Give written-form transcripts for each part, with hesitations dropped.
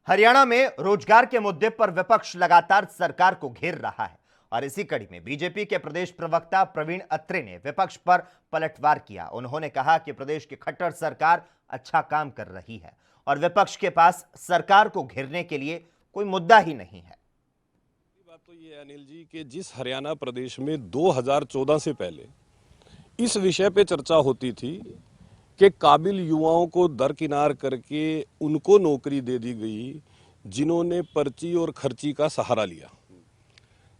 हरियाणा में रोजगार के मुद्दे पर विपक्ष लगातार सरकार को घेर रहा है और इसी कड़ी में बीजेपी के प्रदेश प्रवक्ता प्रवीण अत्रे ने विपक्ष पर पलटवार किया। उन्होंने कहा कि प्रदेश की खट्टर सरकार अच्छा काम कर रही है और विपक्ष के पास सरकार को घेरने के लिए कोई मुद्दा ही नहीं है। बात तो ये अनिल जी कि जिस हरियाणा प्रदेश में 2014 से पहले इस विषय पे चर्चा होती थी कि काबिल युवाओं को दरकिनार करके उनको नौकरी दे दी गई जिन्होंने पर्ची और खर्ची का सहारा लिया।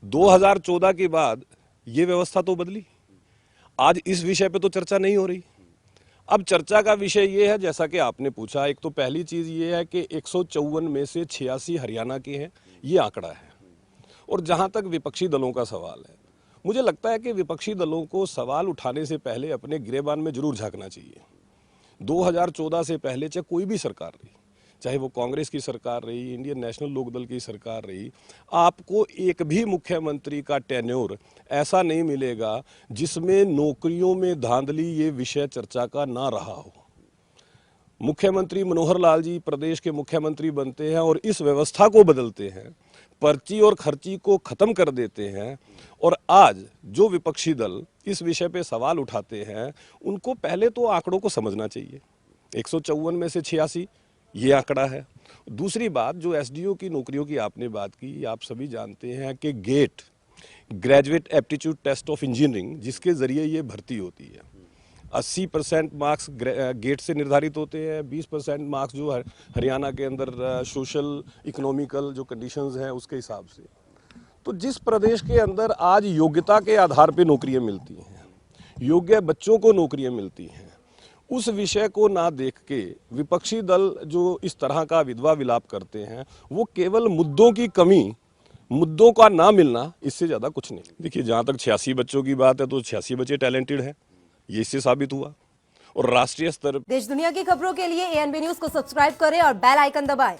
2014 के बाद ये व्यवस्था तो बदली। आज इस विषय पे तो चर्चा नहीं हो रही। अब चर्चा का विषय ये है, जैसा कि आपने पूछा, एक तो पहली चीज ये है कि 154 में से 86 हरियाणा के हैं, ये आंकड़ा है। और जहां तक विपक्षी दलों का सवाल है, मुझे लगता है कि विपक्षी दलों को सवाल उठाने से पहले अपने गिरेबान में जरूर झांकना चाहिए। 2014 से पहले चाहे कोई भी सरकार रही, चाहे वो कांग्रेस की सरकार रही, इंडियन नेशनल लोकदल की सरकार रही, आपको एक भी मुख्यमंत्री का टेन्योर ऐसा नहीं मिलेगा जिसमें नौकरियों में धांधली ये विषय चर्चा का ना रहा हो। मुख्यमंत्री मनोहर लाल जी प्रदेश के मुख्यमंत्री बनते हैं और इस व्यवस्था को बदलते हैं, पर्ची और खर्ची को खत्म कर देते हैं। और आज जो विपक्षी दल इस विषय पे सवाल उठाते हैं, उनको पहले तो आंकड़ों को समझना चाहिए। 154 में से 86 ये आंकड़ा है। दूसरी बात, जो एसडीओ की नौकरियों की आपने बात की, आप सभी जानते हैं कि GATE, graduate aptitude test of engineering, जिसके जरिए ये भर्ती होती है, 80% मार्क्स गेट से निर्धारित होते हैं, 20% मार्क्स जो हरियाणा के अंदर सोशल इकोनॉमिकल जो कंडीशंस हैं उसके हिसाब से। तो जिस प्रदेश के अंदर आज योग्यता के आधार पे नौकरियां मिलती हैं, योग्य बच्चों को नौकरियां मिलती हैं, उस विषय को ना देख के विपक्षी दल जो इस तरह का विधवा विलाप करते हैं, वो केवल मुद्दों की कमी, मुद्दों का ना मिलना, इससे ज्यादा कुछ नहीं। देखिए, जहां तक 86 बच्चों की बात है तो 86 बच्चे टैलेंटेड हैं, ये इससे साबित हुआ। और राष्ट्रीय स्तर देश दुनिया की खबरों के लिए एएनबी न्यूज को सब्सक्राइब करें और बेल आइकन दबाएं।